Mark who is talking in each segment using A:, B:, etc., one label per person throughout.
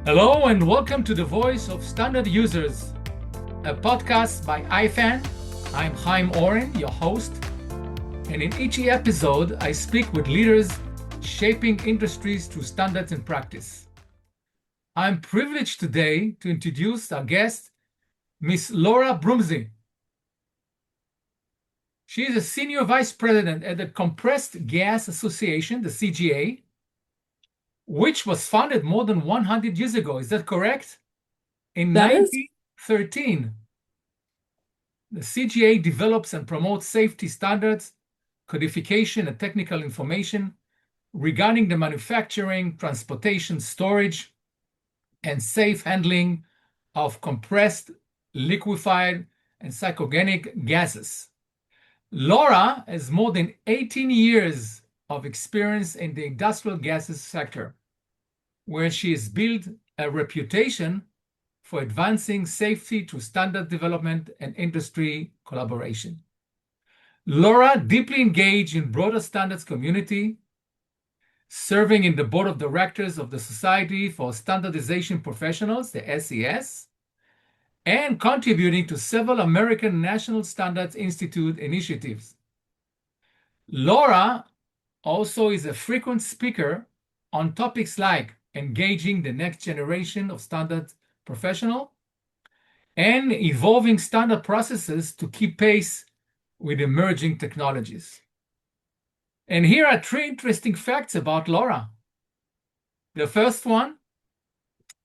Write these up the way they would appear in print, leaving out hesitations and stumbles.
A: Hello and welcome to the Voice of Standard Users, a podcast by IFAN. I'm Chaim Oren, your host, and in each episode, I speak with leaders shaping industries through standards and practice. I'm privileged today to introduce our guest, Miss Laura Brumsey. She is a Senior Vice President at the Compressed Gas Association, the CGA, which was founded more than 100 years ago. Is that correct? In
B: That is
A: 1913, the CGA develops and promotes safety standards, codification, and technical information regarding the manufacturing, transportation, storage, and safe handling of compressed, liquefied, and psychogenic gases. Laura has more than 18 years of experience in the industrial gases sector, where she has built a reputation for advancing safety through standard development and industry collaboration. Laura deeply engaged in broader standards community, serving in the board of directors of the Society for Standardization Professionals, the SES, and contributing to several American National Standards Institute initiatives. Laura also is a frequent speaker on topics like engaging the next generation of standard professional and evolving standard processes to keep pace with emerging technologies. And here are three interesting facts about Laura. The first one,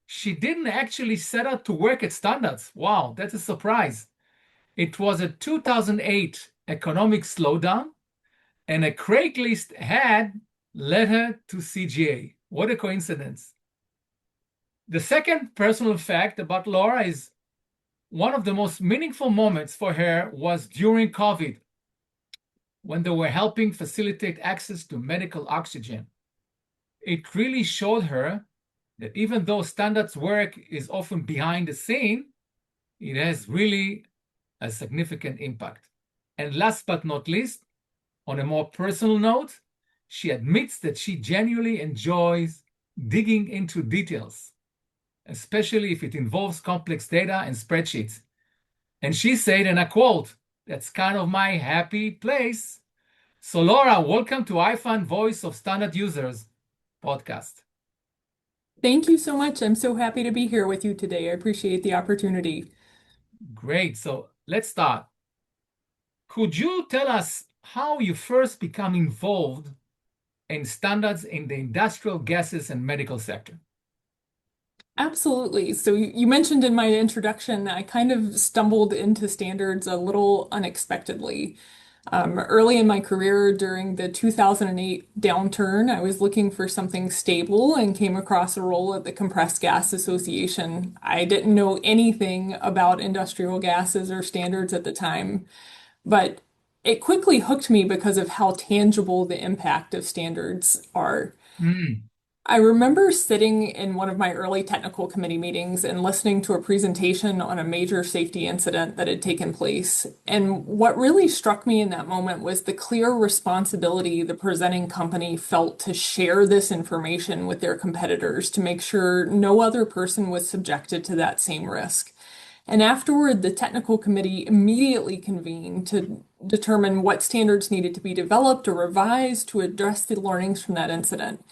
A: she didn't actually set out to work at standards. Wow, that's a surprise. It was a 2008 economic slowdown, and a Craigslist ad led her to CGA. What a coincidence. The second personal fact about Laura is one of the most meaningful moments for her was during COVID, when they were helping facilitate access to medical oxygen. It really showed her that even though standards work is often behind the scene, it has really a significant impact. And last but not least, on a more personal note, she admits that she genuinely enjoys digging into details, especially if it involves complex data and spreadsheets. And she said, and I quote, "That's kind of my happy place." So Laura, welcome to IFAN Voice of Standard Users podcast.
B: Thank you so much. I'm so happy to be here with you today. I appreciate the opportunity.
A: Great. So let's start. Could you tell us how you first become involved in standards in the industrial gases and medical sector?
B: Absolutely. So you mentioned in my introduction, I kind of stumbled into standards a little unexpectedly. Early in my career during the 2008 downturn, I was looking for something stable and came across a role at the Compressed Gas Association. I didn't know anything about industrial gases or standards at the time, but it quickly hooked me because of how tangible the impact of standards are.
A: Mm,
B: I remember sitting in one of my early technical committee meetings and listening to a presentation on a major safety incident that had taken place. And what really struck me in that moment was the clear responsibility the presenting company felt to share this information with their competitors to make sure no other person was subjected to that same risk. And afterward, the technical committee immediately convened to determine what standards needed to be developed or revised to address the learnings from that incident.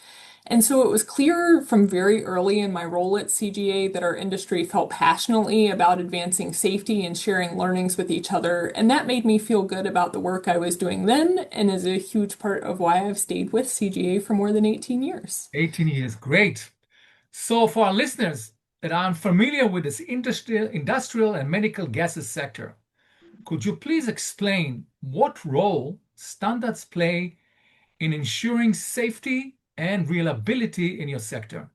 B: And so it was clear from very early in my role at CGA that our industry felt passionately about advancing safety and sharing learnings with each other. And that made me feel good about the work I was doing then and is a huge part of why I've stayed with CGA for more than 18 years.
A: 18 years, great. So for our listeners that aren't familiar with this industrial and medical gases sector, could you please explain what role standards play in ensuring safety and reliability in your sector?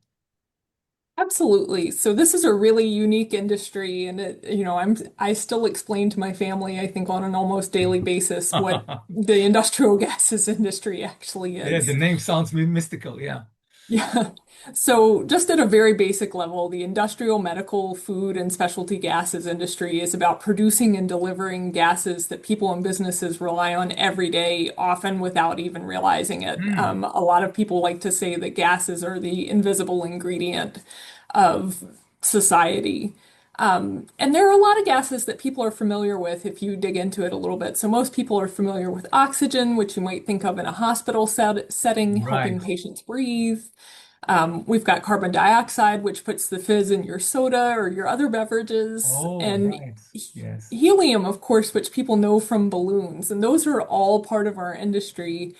B: Absolutely. So this is a really unique industry, and I still explain to my family, I think on an almost daily basis, what the industrial gases industry actually
A: Yeah, the
B: is.
A: name sounds mystical. Yeah.
B: Yeah. So just at a very basic level, the industrial, medical, food, and specialty gases industry is about producing and delivering gases that people and businesses rely on every day, often without even realizing it.
A: Hmm.
B: A lot of people like to say that gases are the invisible ingredient. of society. And there are a lot of gases that people are familiar with if you dig into it a little bit. So most people are familiar with oxygen, which you might think of in a hospital setting, helping
A: Right.
B: patients breathe. We've got carbon dioxide, which puts the fizz in your soda or your other beverages,
A: Oh,
B: and
A: right. Yes.
B: helium, of course, which people know from balloons. And those are all part of our industry.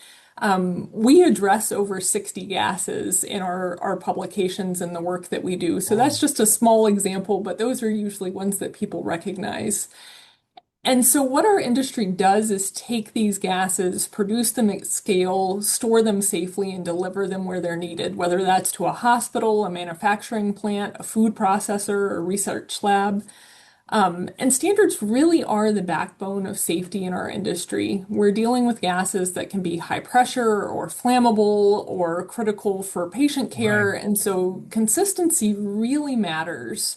B: We address over 60 gases in our publications and the work that we do. So that's
A: Oh,
B: just a small example, but those are usually ones that people recognize. And so, what our industry does is take these gases, produce them at scale, store them safely, and deliver them where they're needed, whether that's to a hospital, a manufacturing plant, a food processor, or research lab. And standards really are the backbone of safety in our industry. We're dealing with gases that can be high pressure or flammable or critical for patient
A: right.
B: care. And so, consistency really matters.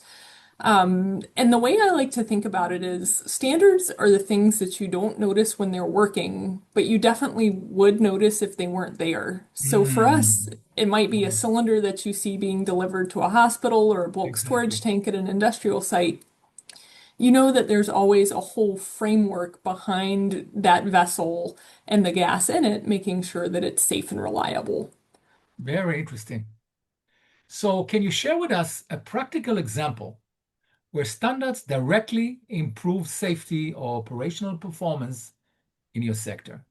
B: And the way I like to think about it is standards are the things that you don't notice when they're working, but you definitely would notice if they weren't there. So for us,
A: Mm,
B: it might be a
A: right.
B: cylinder that you see being delivered to a hospital or a bulk storage
A: Exactly.
B: tank at an industrial site. You know that there's always a whole framework behind that vessel and the gas in it, making sure that it's safe and reliable.
A: Very interesting. So, can you share with us a practical example where standards directly improve safety or operational performance in your sector?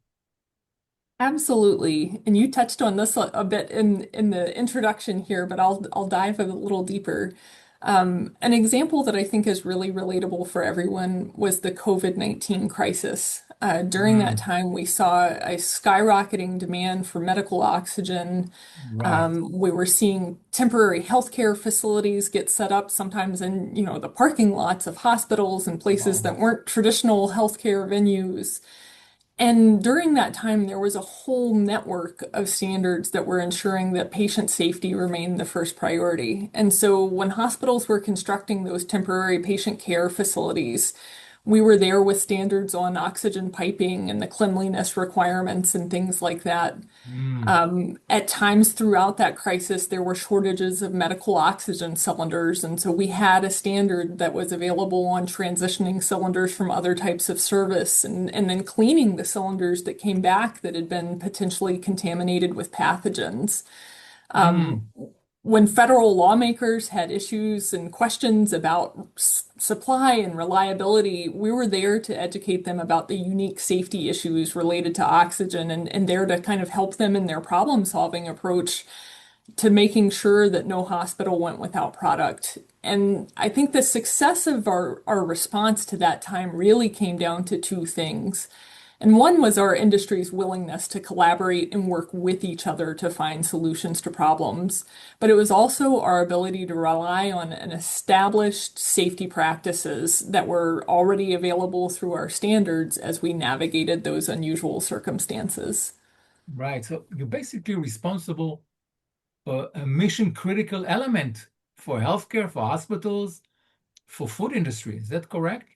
B: Absolutely. And you touched on this a bit in the introduction here, but I'll dive a little deeper. An example that I think is really relatable for everyone was the COVID-19 crisis. During that
A: Mm,
B: time, we saw a skyrocketing demand for medical oxygen.
A: right.
B: We were seeing temporary healthcare facilities get set up, sometimes in, the parking lots of hospitals and places
A: Wow.
B: that weren't traditional healthcare venues. And during that time, there was a whole network of standards that were ensuring that patient safety remained the first priority. And so when hospitals were constructing those temporary patient care facilities, we were there with standards on oxygen piping and the cleanliness requirements and things like that.
A: Mm,
B: At times throughout that crisis, there were shortages of medical oxygen cylinders, and so we had a standard that was available on transitioning cylinders from other types of service and then cleaning the cylinders that came back that had been potentially contaminated with pathogens.
A: mm,
B: When federal lawmakers had issues and questions about supply and reliability, we were there to educate them about the unique safety issues related to oxygen and there to kind of help them in their problem-solving approach to making sure that no hospital went without product. And I think the success of our response to that time really came down to two things. And one was our industry's willingness to collaborate and work with each other to find solutions to problems. But it was also our ability to rely on an established safety practices that were already available through our standards as we navigated those unusual circumstances.
A: right. So, you're basically responsible for a mission critical element for healthcare, for hospitals, for food industry. Is that correct?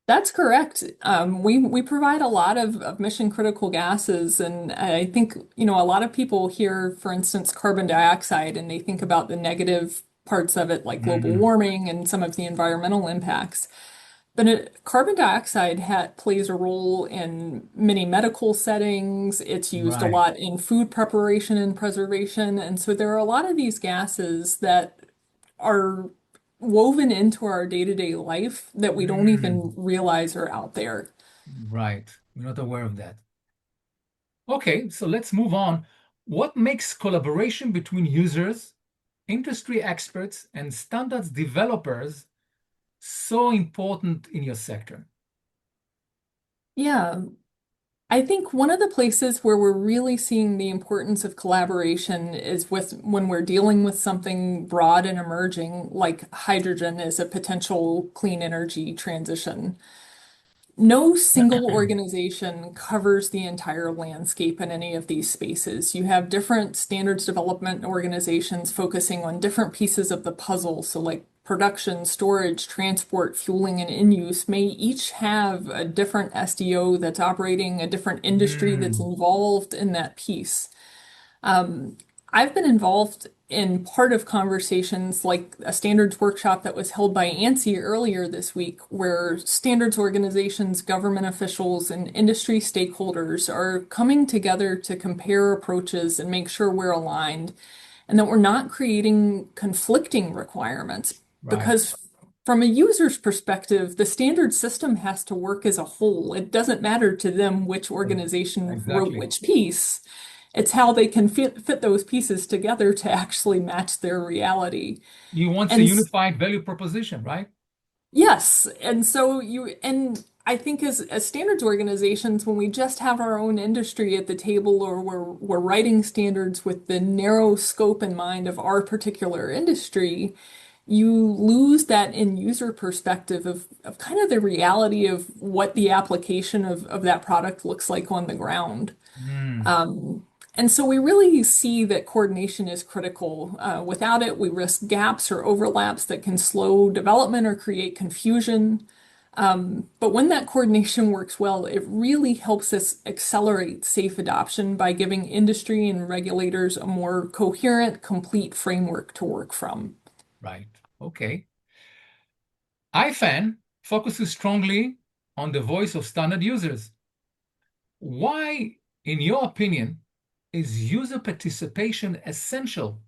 B: That's correct. We provide a lot of mission critical gases, and I think, a lot of people hear, for instance, carbon dioxide, and they think about the negative parts of it, like global
A: Mm,
B: warming and some of the environmental impacts. But carbon dioxide plays a role in many medical settings. It's used a
A: right.
B: lot in food preparation and preservation, and so there are a lot of these gases that are woven into our day-to-day life that we don't even
A: Mm,
B: realize are out there.
A: right. We're not aware of that. Okay, so let's move on. What makes collaboration between users, industry experts, and standards developers so important in your sector?
B: Yeah, I think one of the places where we're really seeing the importance of collaboration is with when we're dealing with something broad and emerging, like hydrogen as a potential clean energy transition. No single organization covers the entire landscape in any of these spaces. You have different standards development organizations focusing on different pieces of the puzzle. So, like production, storage, transport, fueling, and in use may each have a different SDO that's operating, a different industry that's
A: Mm,
B: involved in that piece. I've been involved in part of conversations like a standards workshop that was held by ANSI earlier this week, where standards organizations, government officials, and industry stakeholders are coming together to compare approaches and make sure we're aligned and that we're not creating conflicting requirements.
A: Right.
B: Because from a user's perspective, the standard system has to work as a whole. It doesn't matter to them which organization wrote
A: Exactly.
B: which piece. It's how they can fit those pieces together to actually match their reality.
A: You want a
B: And
A: unified value proposition, right?
B: yes, and I think as standards organizations, when we just have our own industry at the table or we're writing standards with the narrow scope in mind of our particular industry, you lose that end user perspective of kind of the reality of what the application of that product looks like on the ground.
A: Mm,
B: And so we really see that coordination is critical. Without it, we risk gaps or overlaps that can slow development or create confusion. But when that coordination works well, it really helps us accelerate safe adoption by giving industry and regulators a more coherent, complete framework to work from.
A: right. Okay. IFAN focuses strongly on the voice of standard users. Why, in your opinion, is user participation essential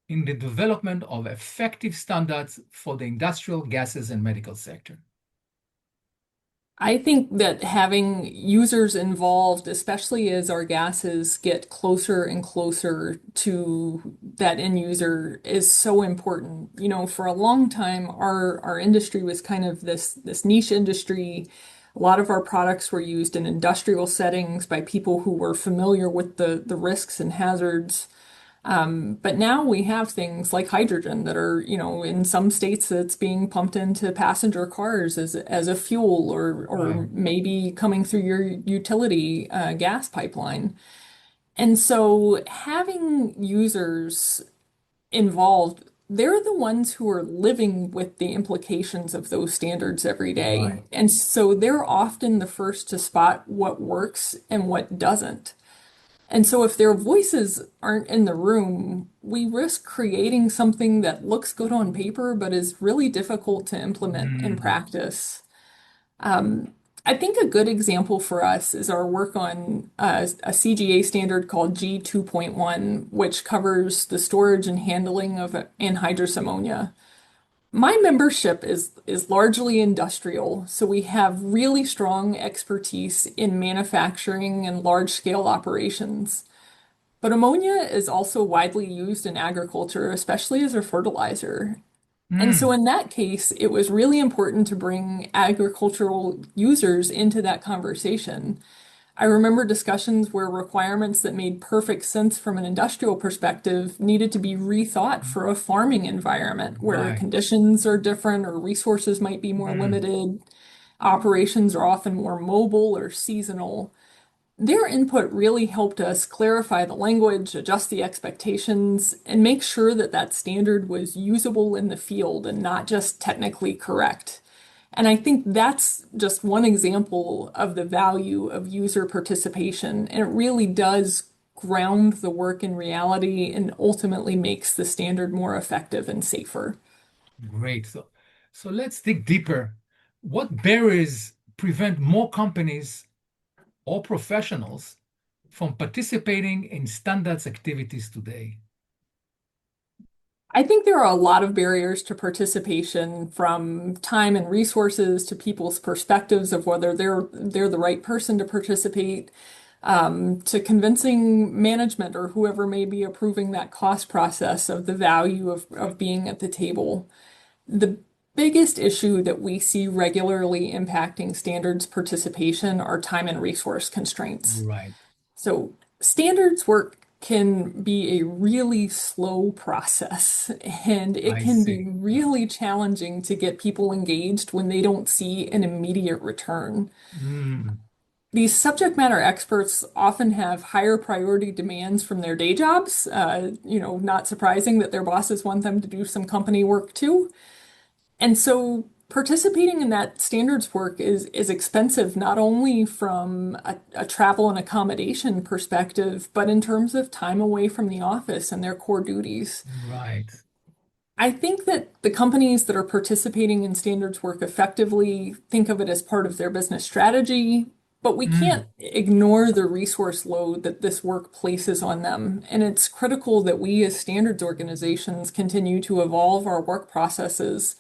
A: in the development of effective standards for the industrial gases and medical sector?
B: I think that having users involved, especially as our gases get closer and closer to that end user, is so important. You know, for a long time, our industry was kind of this niche industry. A lot of our products were used in industrial settings by people who were familiar with the risks and hazards. But now we have things like hydrogen that are, you know, in some states it's being pumped into passenger cars as a fuel or
A: Right.
B: maybe coming through your utility gas pipeline. And so having users involved, they're the ones who are living with the implications of those standards every day.
A: Right.
B: And so they're often the first to spot what works and what doesn't. And so if their voices aren't in the room, we risk creating something that looks good on paper, but is really difficult to implement in
A: Mm,
B: practice. I think a good example for us is our work on a CGA standard called G2.1, which covers the storage and handling of anhydrous ammonia. My membership is largely industrial, so we have really strong expertise in manufacturing and large scale operations. But ammonia is also widely used in agriculture, especially as a fertilizer. And so
A: mm,
B: in that case, it was really important to bring agricultural users into that conversation. I remember discussions where requirements that made perfect sense from an industrial perspective needed to be rethought for a farming environment where
A: right.
B: conditions are different or resources might be more
A: Mm,
B: limited. Operations are often more mobile or seasonal. Their input really helped us clarify the language, adjust the expectations, and make sure that that standard was usable in the field and not just technically correct. And I think that's just one example of the value of user participation. And it really does ground the work in reality and ultimately makes the standard more effective and safer.
A: great. So let's dig deeper. What barriers prevent more companies or professionals from participating in standards activities today?
B: I think there are a lot of barriers to participation from time and resources to people's perspectives of whether they're the right person to participate, to convincing management or whoever may be approving that cost process of the value of being at the table. The biggest issue that we see regularly impacting standards participation are time and resource constraints.
A: Right.
B: So standards work can be a really slow process, and it
A: I
B: can be
A: see. Yeah.
B: really challenging to get people engaged when they don't see an immediate return.
A: Mm,
B: These subject matter experts often have higher priority demands from their day jobs. You know, not surprising that their bosses want them to do some company work too. And so Participating in that standards work is expensive, not only from a travel and accommodation perspective, but in terms of time away from the office and their core duties.
A: Right.
B: I think that the companies that are participating in standards work effectively think of it as part of their business strategy, but we can't
A: Mm,
B: ignore the resource load that this work places on them. And it's critical that we as standards organizations continue to evolve our work processes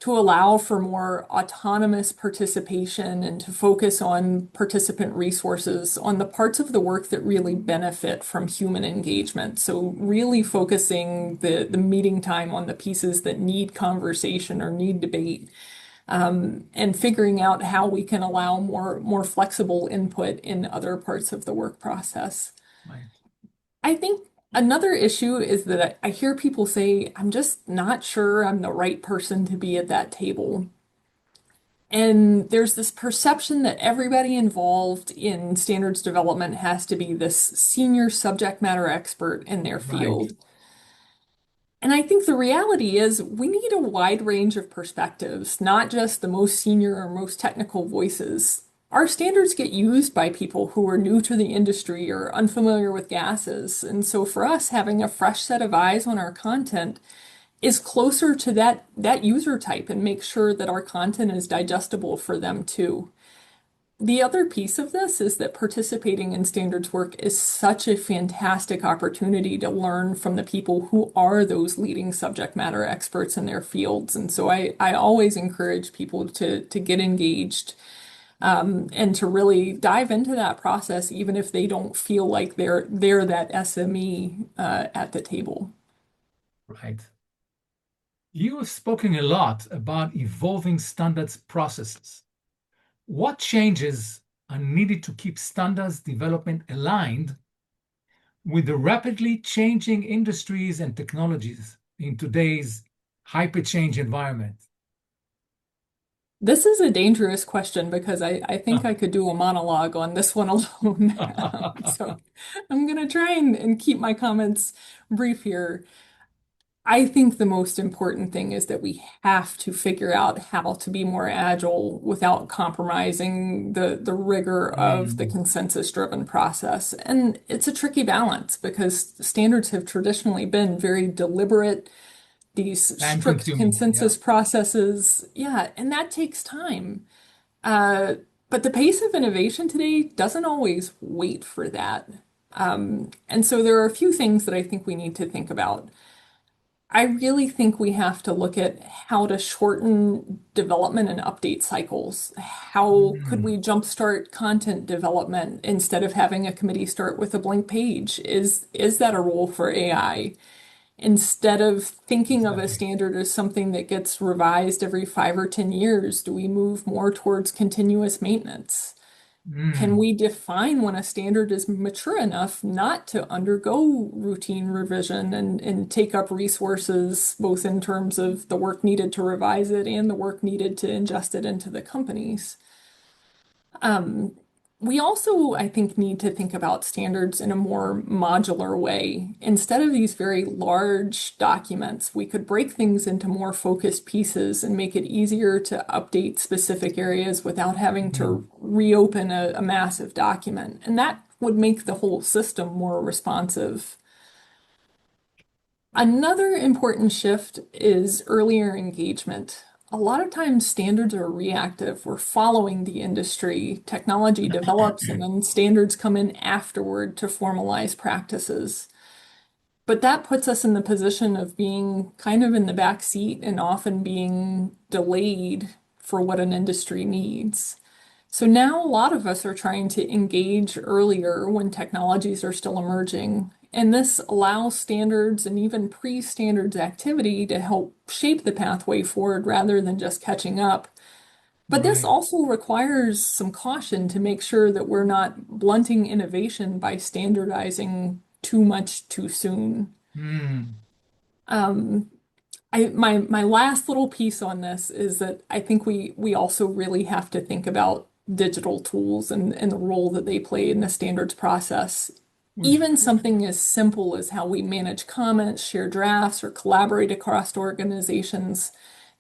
B: to allow for more autonomous participation and to focus on participant resources on the parts of the work that really benefit from human engagement. So really focusing the meeting time on the pieces that need conversation or need debate, and figuring out how we can allow more flexible input in other parts of the work process.
A: right.
B: I think another issue is that I hear people say, I'm just not sure I'm the right person to be at that table. And there's this perception that everybody involved in standards development has to be this senior subject matter expert in their
A: Right.
B: field. And I think the reality is we need a wide range of perspectives, not just the most senior or most technical voices. Our standards get used by people who are new to the industry or unfamiliar with gases. And so for us, having a fresh set of eyes on our content is closer to that user type and make sure that our content is digestible for them too. The other piece of this is that participating in standards work is such a fantastic opportunity to learn from the people who are those leading subject matter experts in their fields. And so I always encourage people to get engaged, and to really dive into that process, even if they don't feel like they're that SME at the table.
A: Right. You have spoken a lot about evolving standards processes. What changes are needed to keep standards development aligned with the rapidly changing industries and technologies in today's hyper-change environment?
B: This is a dangerous question because I think I could do a monologue on this one alone. So I'm going to try and keep my comments brief here. I think the most important thing is that we have to figure out how to be more agile without compromising the rigor of the
A: Mm,
B: consensus-driven process. And it's a tricky balance because standards have traditionally been very deliberate, these
A: time
B: strict
A: consuming. Yeah.
B: consensus processes. Yeah, and that takes time. Uh, but the pace of innovation today doesn't always wait for that. And so there are a few things that I think we need to think about. I really think we have to look at how to shorten development and update cycles. How could
A: Mm,
B: we jumpstart content development instead of having a committee start with a blank page? Is that a role for AI? Instead of thinking of a
A: exactly.
B: standard as something that gets revised every 5 or 10 years, do we move more towards continuous maintenance? Can
A: Mm,
B: we define when a standard is mature enough not to undergo routine revision and take up resources, both in terms of the work needed to revise it and the work needed to ingest it into the companies? Um, we also, I think, need to think about standards in a more modular way. Instead of these very large documents, we could break things into more focused pieces and make it easier to update specific areas without having
A: mm,
B: to reopen a massive document. And that would make the whole system more responsive. Another important shift is earlier engagement. A lot of times standards are reactive. We're following the industry. Technology develops and then standards come in afterward to formalize practices. But that puts us in the position of being kind of in the back seat and often being delayed for what an industry needs. So now a lot of us are trying to engage earlier when technologies are still emerging. And this allows standards and even pre-standards activity to help shape the pathway forward rather than just catching up. But this
A: right.
B: also requires some caution to make sure that we're not blunting innovation by standardizing too much too soon.
A: Mm,
B: Um, my last little piece on this is that I think we also really have to think about digital tools and the role that they play in the standards process.
A: which,
B: Even something as simple as how we manage comments, share drafts, or collaborate across organizations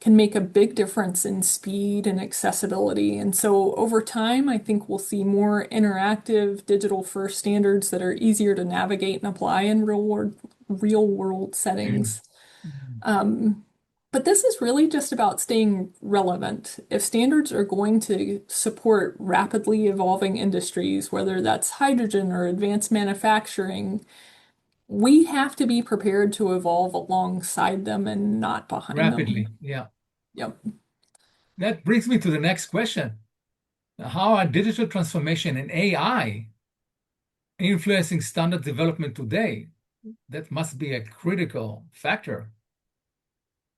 B: can make a big difference in speed and accessibility. And so over time, I think we'll see more interactive digital first standards that are easier to navigate and apply in real world
A: Mm.
B: settings.
A: Mm.
B: Um, but this is really just about staying relevant. If standards are going to support rapidly evolving industries, whether that's hydrogen or advanced manufacturing, we have to be prepared to evolve alongside them and not behind them.
A: Rapidly, yeah.
B: Yep.
A: That brings me to the next question. How are digital transformation and AI influencing standard development today? That must be a critical factor.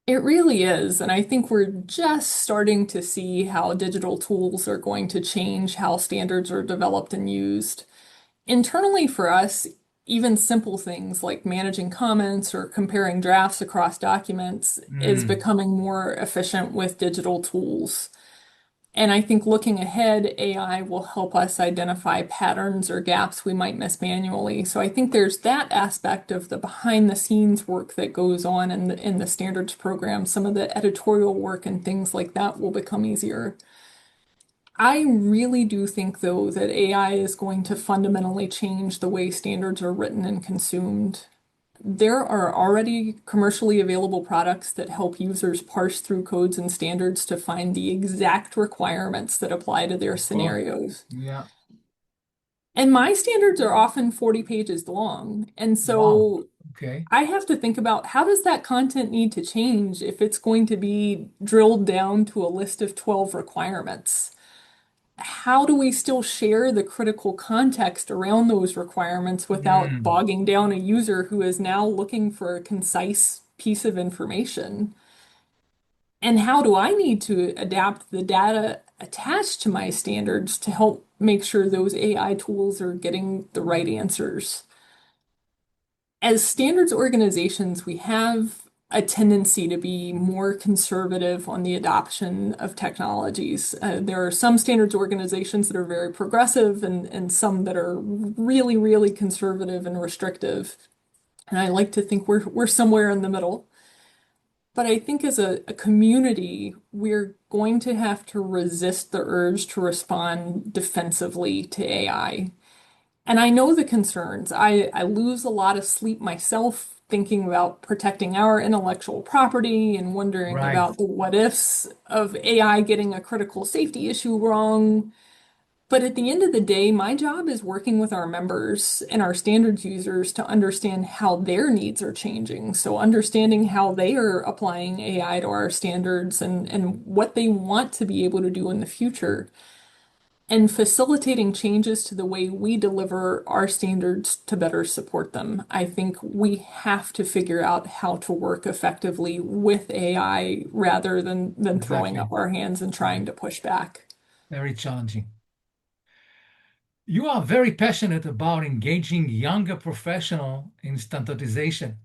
B: It really is. And I think we're just starting to see how digital tools are going to change how standards are developed and used. Internally for us, even simple things like managing comments or comparing drafts across documents is
A: Mm.
B: becoming more efficient with digital tools. And I think looking ahead, AI will help us identify patterns or gaps we might miss manually. So I think there's that aspect of the behind the scenes work that goes on in the standards program. Some of the editorial work and things like that will become easier. I really do think, though, that AI is going to fundamentally change the way standards are written and consumed. There are already commercially available products that help users parse through codes and standards to find the exact requirements that apply to their
A: Of course.
B: scenarios.
A: Yeah.
B: And my standards are often 40 pages long. And
A: Wow.
B: so
A: Okay.
B: I have to think about how does that content need to change if it's going to be drilled down to a list of 12 requirements? How do we still share the critical context around those requirements without
A: Mm.
B: bogging down a user who is now looking for a concise piece of information? And how do I need to adapt the data attached to my standards to help make sure those AI tools are getting the right answers? As standards organizations, we have a tendency to be more conservative on the adoption of technologies. There are some standards organizations that are very progressive and some that are really, really conservative and restrictive. And I like to think we're somewhere in the middle. But I think as a community, we're going to have to resist the urge to respond defensively to AI. And I know the concerns. I lose a lot of sleep myself thinking about protecting our intellectual property and wondering
A: Right.
B: about the what ifs of AI getting a critical safety issue wrong. But at the end of the day, my job is working with our members and our standards users to understand how their needs are changing. So understanding how they are applying AI to our standards and what they want to be able to do in the future and facilitating changes to the way we deliver our standards to better support them. I think we have to figure out how to work effectively with AI rather than throwing
A: Exactly.
B: up our hands and trying
A: Mhm.
B: to push back.
A: Very challenging. You are very passionate about engaging younger professional in standardization.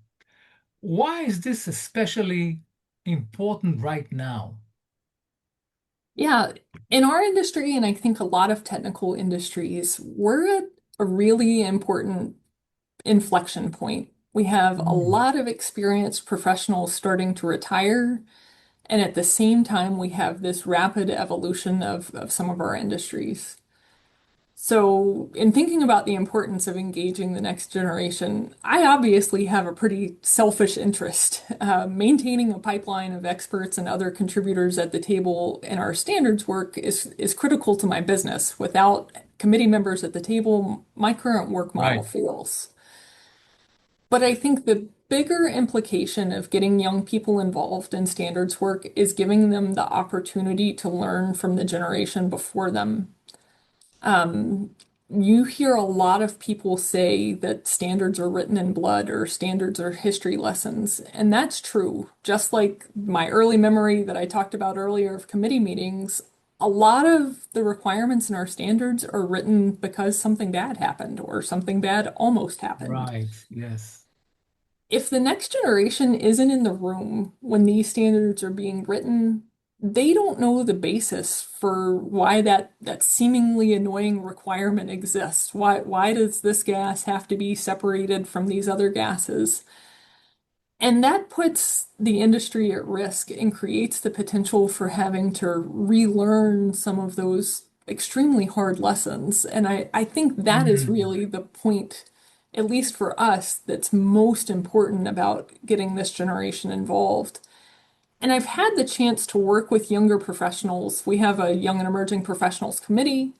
A: Why is this especially important right now?
B: Yeah, in our industry, and I think a lot of technical industries, we're at a really important inflection point. We have a
A: Mm.
B: lot of experienced professionals starting to retire. And at the same time, we have this rapid evolution of some of our industries. So, in thinking about the importance of engaging the next generation, I obviously have a pretty selfish interest. Maintaining a pipeline of experts and other contributors at the table in our standards work is critical to my business. Without committee members at the table, my current work model
A: Right.
B: fails. But I think the bigger implication of getting young people involved in standards work is giving them the opportunity to learn from the generation before them. Um, you hear a lot of people say that standards are written in blood or standards are history lessons, and that's true. Just like my early memory that I talked about earlier of committee meetings, a lot of the requirements in our standards are written because something bad happened or something bad almost happened.
A: Right. Yes.
B: If the next generation isn't in the room when these standards are being written, they don't know the basis for why that seemingly annoying requirement exists. Why does this gas have to be separated from these other gases? And that puts the industry at risk and creates the potential for having to relearn some of those extremely hard lessons. And I think that is
A: Mm,
B: really the point, at least for us, that's most important about getting this generation involved. And I've had the chance to work with younger professionals. We have a Young and Emerging Professionals Committee.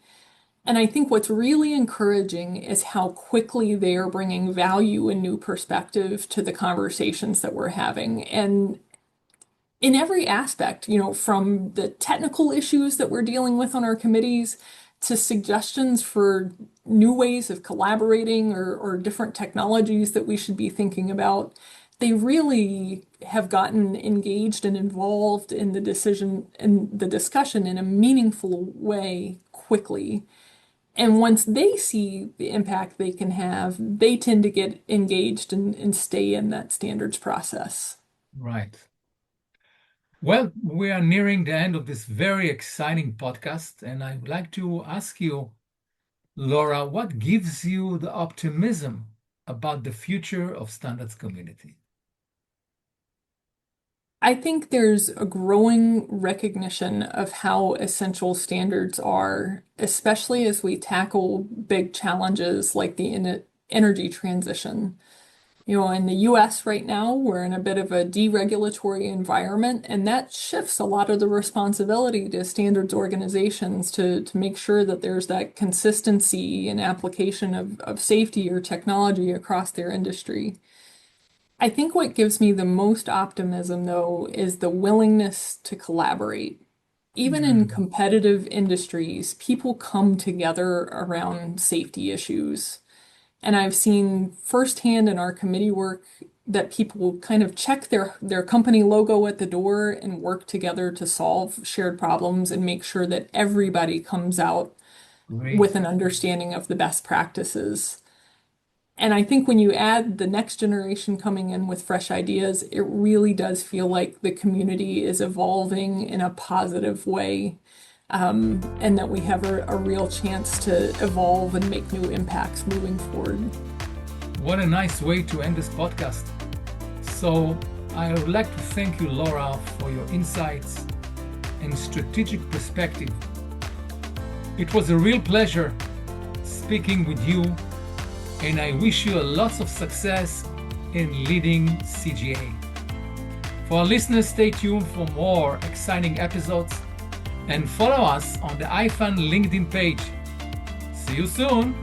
B: And I think what's really encouraging is how quickly they are bringing value and new perspective to the conversations that we're having. And in every aspect, from the technical issues that we're dealing with on our committees to suggestions for new ways of collaborating or different technologies that we should be thinking about, they really have gotten engaged and involved in the decision and the discussion in a meaningful way quickly. And once they see the impact they can have, they tend to get engaged and stay in that standards process.
A: right. Well, we are nearing the end of this very exciting podcast, and I would like to ask you, Laura, what gives you the optimism about the future of standards community?
B: I think there's a growing recognition of how essential standards are, especially as we tackle big challenges like the energy transition. In the US right now, we're in a bit of a deregulatory environment, and that shifts a lot of the responsibility to standards organizations to make sure that there's that consistency and application of safety or technology across their industry. I think what gives me the most optimism, though, is the willingness to collaborate. Even in
A: Mm,
B: competitive industries, people come together around safety issues. And I've seen firsthand in our committee work that people kind of check their company logo at the door and work together to solve shared problems and make sure that everybody comes out with
A: great.
B: an understanding of the best practices. And I think when you add the next generation coming in with fresh ideas, it really does feel like the community is evolving in a positive way, and that we have a real chance to evolve and make new impacts moving forward.
A: What a nice way to end this podcast. So, I would like to thank you, Laura, for your insights and strategic perspective. It was a real pleasure speaking with you, and I wish you a lots of success in leading CGA. For our listeners, stay tuned for more exciting episodes and follow us on the IFAN LinkedIn page. See you soon!